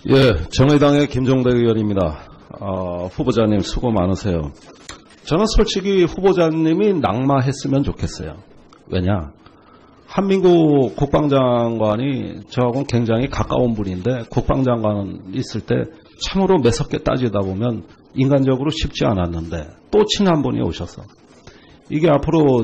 예, 정의당의 김종대 의원입니다. 후보자님 수고 많으세요. 저는 솔직히 후보자님이 낙마했으면 좋겠어요. 왜냐? 한민국 국방장관이 저하고는 굉장히 가까운 분인데 국방장관 있을 때 참으로 매섭게 따지다 보면 인간적으로 쉽지 않았는데 또 친한 분이 오셔서 이게 앞으로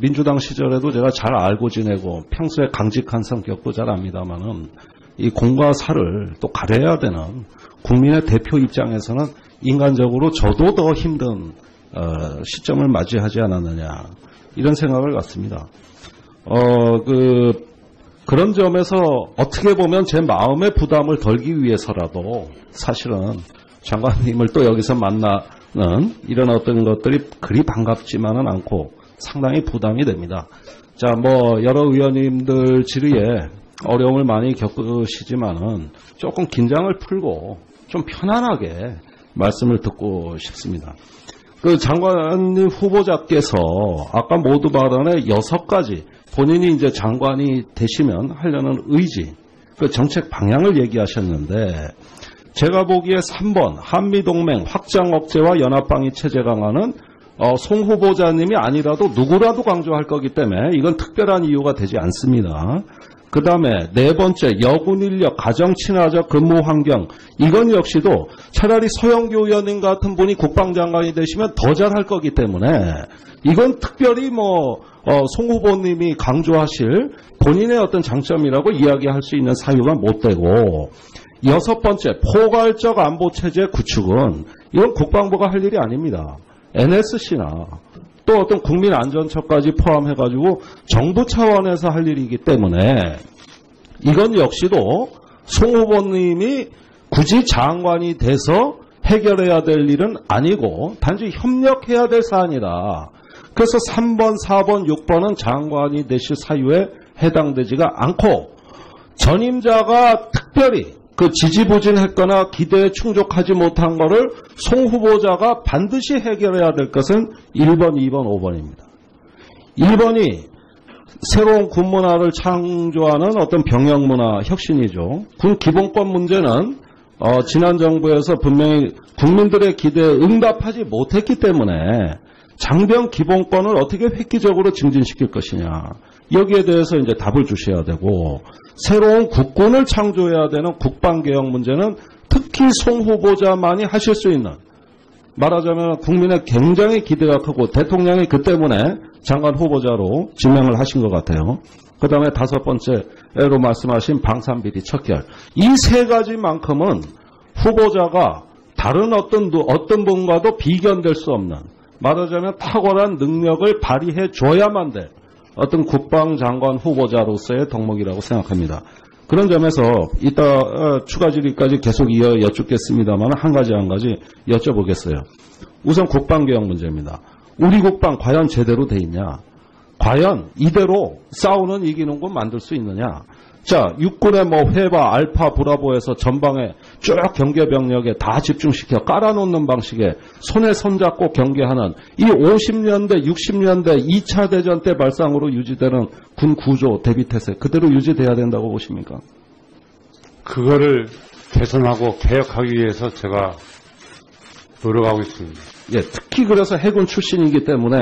민주당 시절에도 제가 잘 알고 지내고 평소에 강직한 성격도 잘 압니다만은 이 공과 사를 또 가려야 되는 국민의 대표 입장에서는 인간적으로 저도 더 힘든 시점을 맞이하지 않았느냐 이런 생각을 갖습니다. 그런 점에서 어떻게 보면 제 마음의 부담을 덜기 위해서라도 사실은 장관님을 또 여기서 만나는 이런 어떤 것들이 그리 반갑지만은 않고 상당히 부담이 됩니다. 자, 여러 의원님들 질의에 어려움을 많이 겪으시지만은 조금 긴장을 풀고 좀 편안하게 말씀을 듣고 싶습니다. 그 장관님 후보자께서 아까 모두 발언에 6가지 본인이 이제 장관이 되시면 하려는 의지, 그 정책 방향을 얘기하셨는데 제가 보기에 3번 한미동맹 확장 억제와 연합방위 체제 강화는 송 후보자님이 아니라도 누구라도 강조할 거기 때문에 이건 특별한 이유가 되지 않습니다. 그 다음에 4번째 여군 인력 가정 친화적 근무 환경, 이건 역시도 차라리 서영교 의원님 같은 분이 국방장관이 되시면 더 잘할 거기 때문에 이건 특별히 송 후보님이 강조하실 본인의 어떤 장점이라고 이야기할 수 있는 사유가 못 되고, 6번째 포괄적 안보체제 구축은 이건 국방부가 할 일이 아닙니다. NSC나 또 어떤 국민안전처까지 포함해가지고 정부 차원에서 할 일이기 때문에 이건 역시도 송 후보님이 굳이 장관이 돼서 해결해야 될 일은 아니고 단지 협력해야 될 사안이다. 그래서 3번, 4번, 6번은 장관이 되실 사유에 해당되지가 않고 전임자가 특별히 그 지지부진했거나 기대에 충족하지 못한 거를 송 후보자가 반드시 해결해야 될 것은 1번, 2번, 5번입니다. 1번이 새로운 군 문화를 창조하는 어떤 병역 문화 혁신이죠. 군 기본권 문제는 지난 정부에서 분명히 국민들의 기대에 응답하지 못했기 때문에 장병 기본권을 어떻게 획기적으로 증진시킬 것이냐. 여기에 대해서 이제 답을 주셔야 되고, 새로운 국군을 창조해야 되는 국방개혁 문제는 특히 송 후보자만이 하실 수 있는, 말하자면 국민의 굉장히 기대가 크고 대통령이 그 때문에 장관 후보자로 지명을 하신 것 같아요. 그 다음에 5번째로 말씀하신 방산비리 척결. 이 3가지만큼은 후보자가 다른 어떤 분과도 비견될 수 없는, 말하자면 탁월한 능력을 발휘해 줘야만 돼 어떤 국방장관 후보자로서의 덕목이라고 생각합니다. 그런 점에서 이따 추가 질의까지 계속 여쭙겠습니다만 한 가지 여쭤보겠어요. 우선 국방개혁 문제입니다. 우리 국방 과연 제대로 돼 있냐? 과연 이대로 싸우는 이기는 군 만들 수 있느냐? 자, 육군의 회바, 알파, 브라보에서 전방에 쭉 경계병력에 다 집중시켜 깔아놓는 방식의 손에 손잡고 경계하는 이 50년대, 60년대 2차 대전 때 발상으로 유지되는 군 구조, 대비태세 그대로 유지돼야 된다고 보십니까? 그거를 개선하고 개혁하기 위해서 제가 노력하고 있습니다. 예, 특히 그래서 해군 출신이기 때문에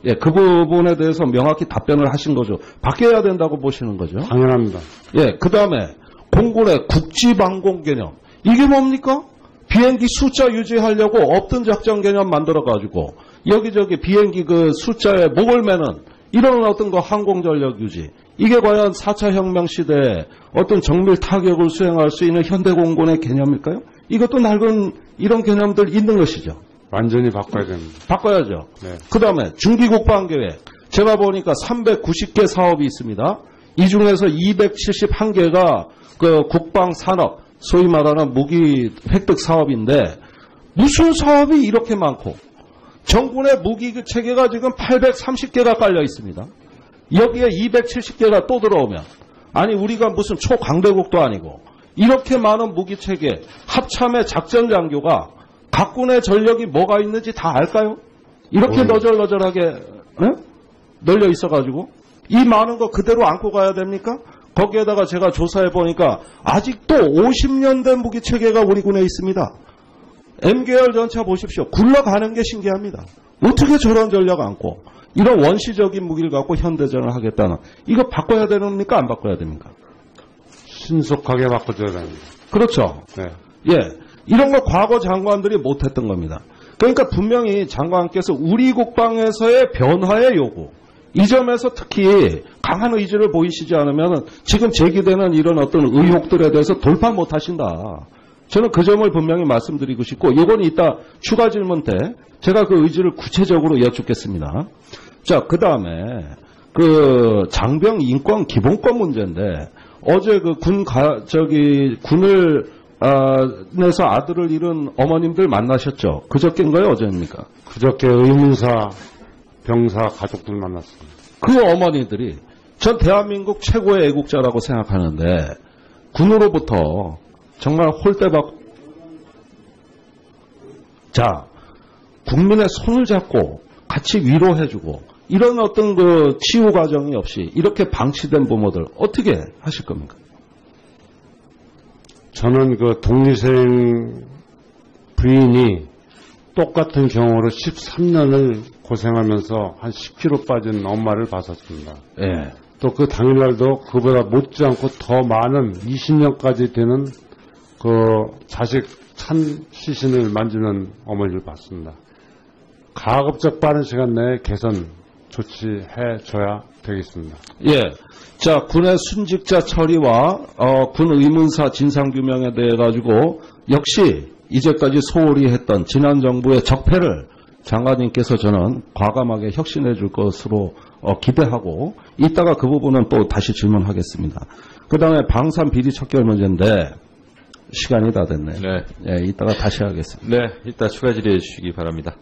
예, 그 부분에 대해서 명확히 답변을 하신 거죠. 바뀌어야 된다고 보시는 거죠. 당연합니다. 예, 그 다음에 공군의 국지방공 개념. 이게 뭡니까? 비행기 숫자 유지하려고 없던 작전 개념 만들어가지고 여기저기 비행기 그 숫자에 목을 매는 이런 어떤 거 항공전력 유지. 이게 과연 4차 혁명 시대에 어떤 정밀 타격을 수행할 수 있는 현대공군의 개념일까요? 이것도 낡은 이런 개념들 있는 것이죠. 완전히 바꿔야 됩니다. 바꿔야죠. 네. 그 다음에 중기국방계획. 제가 보니까 390개 사업이 있습니다. 이 중에서 271개가 그 국방산업, 소위 말하는 무기 획득 사업인데 무슨 사업이 이렇게 많고 정군의 무기 체계가 지금 830개가 깔려 있습니다. 여기에 270개가 또 들어오면 아니 우리가 무슨 초강대국도 아니고 이렇게 많은 무기 체계, 합참의 작전 장교가 각 군의 전력이 뭐가 있는지 다 알까요? 이렇게 너절너절하게 널려 있어가지고 이 많은 거 그대로 안고 가야 됩니까? 거기에다가 제가 조사해 보니까 아직도 50년 된 무기 체계가 우리 군에 있습니다. M계열 전차 보십시오. 굴러가는 게 신기합니다. 어떻게 저런 전략 안고 이런 원시적인 무기를 갖고 현대전을 하겠다는, 이거 바꿔야 됩니까? 안 바꿔야 됩니까? 신속하게 바꿔줘야 됩니다. 그렇죠. 네. 예, 이런 거 과거 장관들이 못했던 겁니다. 그러니까 분명히 장관께서 우리 국방에서의 변화의 요구, 이 점에서 특히 강한 의지를 보이시지 않으면 지금 제기되는 이런 어떤 의혹들에 대해서 돌파 못하신다. 저는 그 점을 분명히 말씀드리고 싶고, 이건 이따 추가 질문 때 제가 그 의지를 구체적으로 여쭙겠습니다. 자, 그 다음에 그 장병 인권 기본권 문제인데, 어제 그 군을 내서 아들을 잃은 어머님들 만나셨죠? 그저께인가요? 어제입니까? 그저께 의문사 병사 가족들 만났습니다. 그 어머니들이 전 대한민국 최고의 애국자라고 생각하는데, 군으로부터 정말 홀대박, 자, 국민의 손을 잡고 같이 위로해주고 이런 어떤 그 치유 과정이 없이 이렇게 방치된 부모들 어떻게 하실 겁니까? 저는 그 독립생 부인이 똑같은 경우로 13년을 고생하면서 한 10kg 빠진 엄마를 봤었습니다. 예. 또 그 당일날도 그보다 못지않고 더 많은 20년까지 되는 그 자식 찬 시신을 만지는 어머니를 봤습니다. 가급적 빠른 시간 내에 개선 조치해줘야 되겠습니다. 예. 자, 군의 순직자 처리와 군 의문사 진상규명에 대해 가지고 역시 이제까지 소홀히 했던 지난 정부의 적폐를 장관님께서 저는 과감하게 혁신해 줄 것으로 기대하고, 이따가 그 부분은 또 다시 질문하겠습니다. 그 다음에 방산 비리 척결 문제인데 시간이 다 됐네요. 네. 예, 이따가 다시 하겠습니다. 네, 이따 추가 질의해 주시기 바랍니다.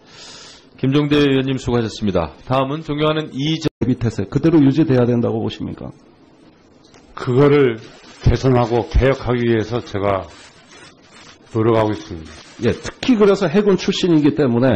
김종대 의원님 수고하셨습니다. 다음은 존경하는 밑에서 그대로 유지돼야 된다고 보십니까? 그거를 개선하고 개혁하기 위해서 제가 노력하고 있습니다. 예, 특히 그래서 해군 출신이기 때문에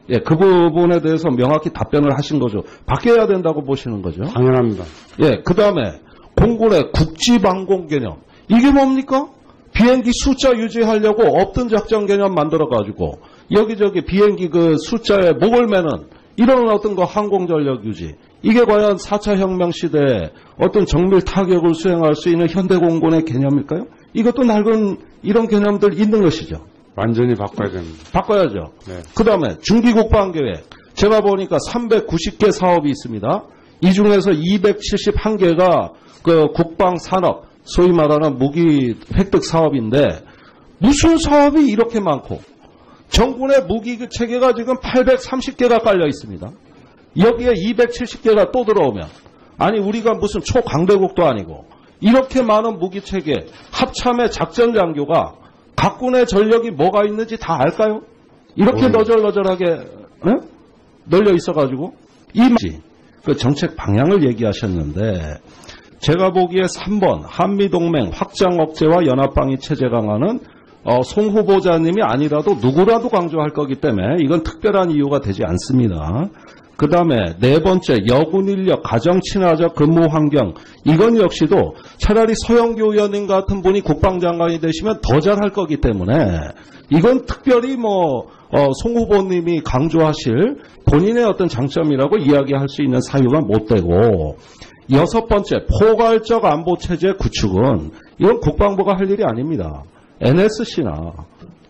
예, 그 부분에 대해서 명확히 답변을 하신 거죠. 바뀌어야 된다고 보시는 거죠. 당연합니다. 예, 그 다음에 공군의 국지방공 개념. 이게 뭡니까? 비행기 숫자 유지하려고 없던 작전 개념 만들어가지고 여기저기 비행기 그 숫자에 목을 매는 이런 어떤 거 항공전력 유지. 이게 과연 4차 혁명 시대에 어떤 정밀 타격을 수행할 수 있는 현대공군의 개념일까요? 이것도 낡은 이런 개념들 있는 것이죠. 완전히 바꿔야 됩니다. 바꿔야죠. 네. 그 다음에 중기국방계획. 제가 보니까 390개 사업이 있습니다. 이 중에서 271개가 그 국방산업, 소위 말하는 무기 획득 사업인데, 무슨 사업이 이렇게 많고, 정군의 무기 체계가 지금 830개가 깔려 있습니다. 여기에 270개가 또 들어오면, 아니 우리가 무슨 초강대국도 아니고 이렇게 많은 무기 체계, 합참의 작전 장교가 각 군의 전력이 뭐가 있는지 다 알까요? 이렇게 너절너절하게 널려 있어가지고 그 정책 방향을 얘기하셨는데, 제가 보기에 3번 한미동맹 확장 억제와 연합방위 체제 강화는 송 후보자님이 아니라도 누구라도 강조할 거기 때문에 이건 특별한 이유가 되지 않습니다. 그 다음에 네 번째, 여군 인력 가정 친화적 근무 환경. 이건 역시도 차라리 서영교 의원님 같은 분이 국방장관이 되시면 더 잘할 거기 때문에 이건 특별히 송 후보님이 강조하실 본인의 어떤 장점이라고 이야기할 수 있는 사유가 못 되고, 여섯 번째, 포괄적 안보 체제 구축은 이건 국방부가 할 일이 아닙니다. NSC나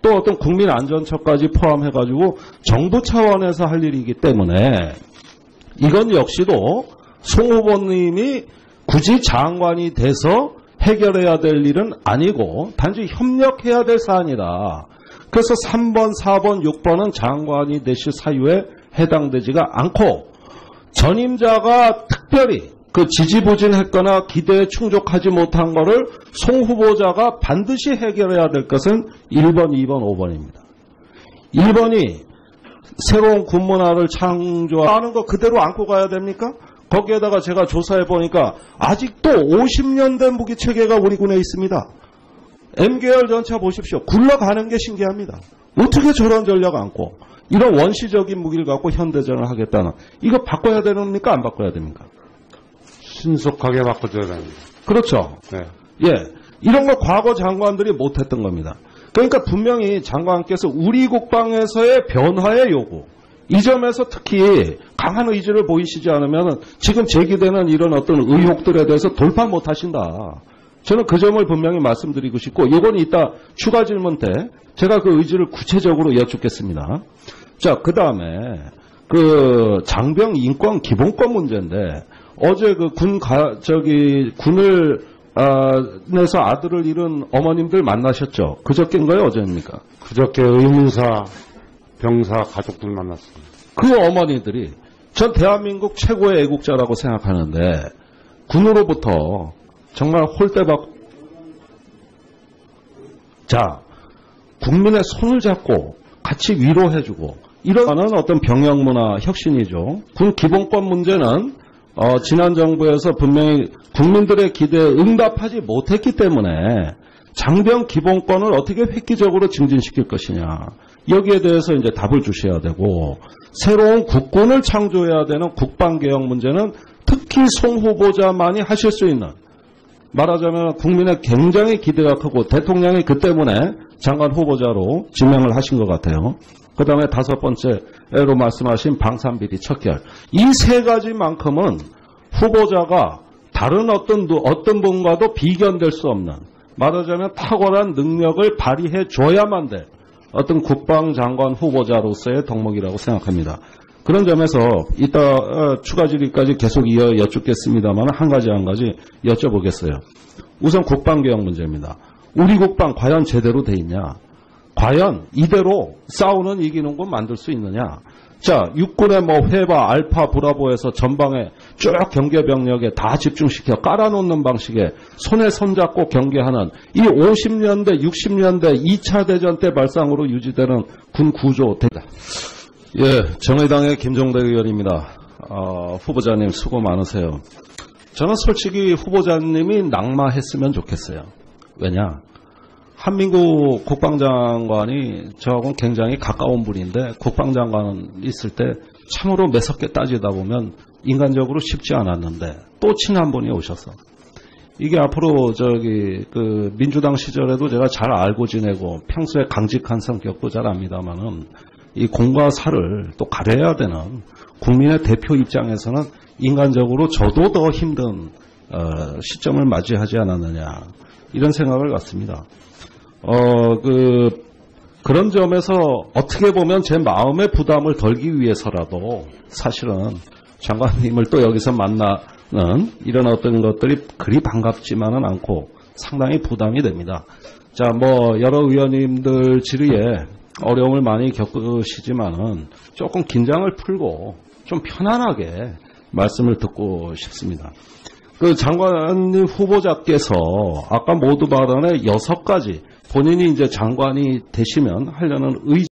또 어떤 국민안전처까지 포함해가지고 정부 차원에서 할 일이기 때문에 이건 역시도 송 후보님이 굳이 장관이 돼서 해결해야 될 일은 아니고 단지 협력해야 될 사안이다. 그래서 3번, 4번, 6번은 장관이 되실 사유에 해당되지가 않고, 전임자가 특별히 그 지지부진했거나 기대에 충족하지 못한 거를 송 후보자가 반드시 해결해야 될 것은 1번, 2번, 5번입니다. 1번이 새로운 군문화를 창조하는 거 그대로 안고 가야 됩니까? 거기에다가 제가 조사해 보니까 아직도 50년 된 무기 체계가 우리 군에 있습니다. M계열 전차 보십시오. 굴러가는 게 신기합니다. 어떻게 저런 전략 안고 이런 원시적인 무기를 갖고 현대전을 하겠다는, 이거 바꿔야 됩니까? 안 바꿔야 됩니까? 신속하게 바꿔줘야 됩니다. 그렇죠. 네. 예. 이런 거 과거 장관들이 못했던 겁니다. 그러니까 분명히 장관께서 우리 국방에서의 변화의 요구, 이 점에서 특히 강한 의지를 보이시지 않으면 지금 제기되는 이런 어떤 의혹들에 대해서 돌파 못 하신다. 저는 그 점을 분명히 말씀드리고 싶고, 이건 이따 추가 질문 때 제가 그 의지를 구체적으로 여쭙겠습니다. 자, 그 다음에 그 장병 인권 기본권 문제인데, 어제 그 군을 내서 아들을 잃은 어머님들 만나셨죠? 그저께인가요? 어제입니까? 그저께 의무사, 병사 가족들 만났습니다. 그 어머니들이 전 대한민국 최고의 애국자라고 생각하는데, 군으로부터 정말 홀대박, 자, 국민의 손을 잡고 같이 위로해주고, 이런 어떤 병영문화 혁신이죠. 군 기본권 문제는 지난 정부에서 분명히 국민들의 기대에 응답하지 못했기 때문에 장병 기본권을 어떻게 획기적으로 증진시킬 것이냐. 여기에 대해서 이제 답을 주셔야 되고, 새로운 국군을 창조해야 되는 국방개혁 문제는 특히 송 후보자만이 하실 수 있는, 말하자면 국민의 굉장히 기대가 크고 대통령이 그 때문에 장관 후보자로 지명을 하신 것 같아요. 그 다음에 다섯 번째로 말씀하신 방산비리 척결. 이 세 가지만큼은 후보자가 다른 어떤 분과도 비견될 수 없는, 말하자면 탁월한 능력을 발휘해 줘야만 돼 어떤 국방장관 후보자로서의 덕목이라고 생각합니다. 그런 점에서 이따 추가 질의까지 계속 여쭙겠습니다만 한 가지 여쭤보겠어요. 우선 국방개혁 문제입니다. 우리 국방 과연 제대로 돼 있냐? 과연 이대로 싸우는 이기는 군 만들 수 있느냐? 자, 육군의 회바, 알파, 브라보에서 전방에 쭉 경계병력에 다 집중시켜 깔아놓는 방식의 손에 손잡고 경계하는 이 50년대, 60년대 2차 대전 때 발상으로 유지되는 군 구조. 예, 정의당의 김종대 의원입니다. 후보자님 수고 많으세요. 저는 솔직히 후보자님이 낙마했으면 좋겠어요. 왜냐? 한민국 국방장관이 저하고는 굉장히 가까운 분인데, 국방장관 있을 때 참으로 매섭게 따지다 보면 인간적으로 쉽지 않았는데 또 친한 분이 오셔서, 이게 앞으로 민주당 시절에도 제가 잘 알고 지내고 평소에 강직한 성격도 잘 압니다만은, 이 공과 사를 또 가려야 되는 국민의 대표 입장에서는 인간적으로 저도 더 힘든 시점을 맞이하지 않았느냐, 이런 생각을 갖습니다. 그런 점에서 어떻게 보면 제 마음의 부담을 덜기 위해서라도 사실은 장관님을 또 여기서 만나는 이런 어떤 것들이 그리 반갑지만은 않고 상당히 부담이 됩니다. 자, 여러 의원님들 질의에 어려움을 많이 겪으시지만은 조금 긴장을 풀고 좀 편안하게 말씀을 듣고 싶습니다. 그 장관님 후보자께서 아까 모두 발언에 6가지 본인이 이제 장관이 되시면 하려는 의지